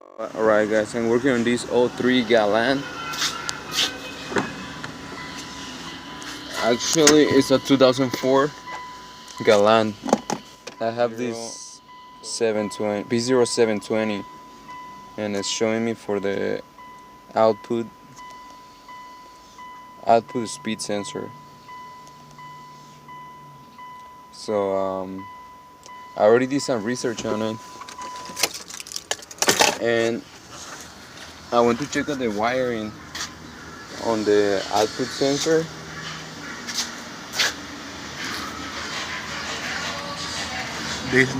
Alright guys, I'm working on this 03 Galan. Actually it's a 2004 Galan. I have this p0720 and it's showing me for the output speed sensor. So I already did some research on it, and I want to check out the wiring on the output sensor.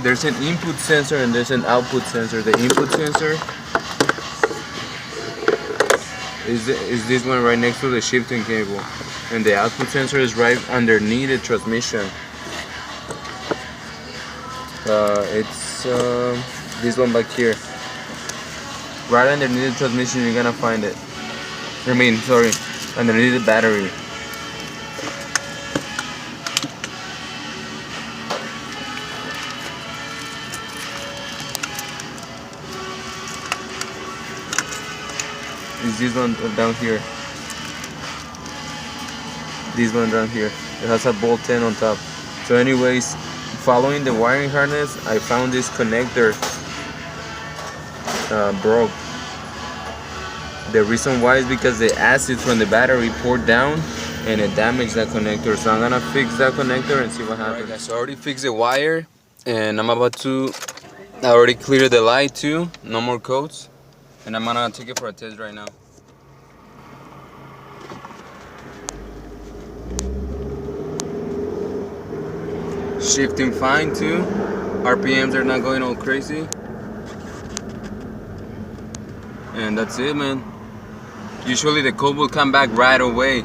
There's an input sensor and there's an output sensor. The input sensor is this one right next to the shifting cable, and the output sensor is right underneath the transmission. It's this one back here. Right underneath the transmission you're gonna find it. Underneath the battery. Is this one down here. This one down here. It has a bolt 10 on top. So anyways, following the wiring harness, I found this connector broke. The reason why is because the acid from the battery poured down and it damaged that connector. So I'm gonna fix that connector and see what happens. Alright guys, so I already fixed the wire and I already cleared the light too, no more coats. And I'm gonna take it for a test right now. Shifting fine too. RPMs are not going all crazy. And that's it, man. Usually the code will come back right away.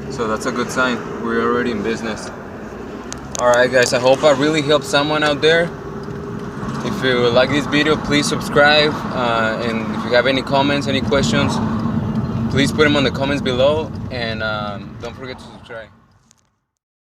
So that's a good sign. We're already in business. Alright guys, I hope I really helped someone out there. If you like this video, please subscribe. And if you have any comments, any questions, please put them on the comments below. And don't forget to subscribe.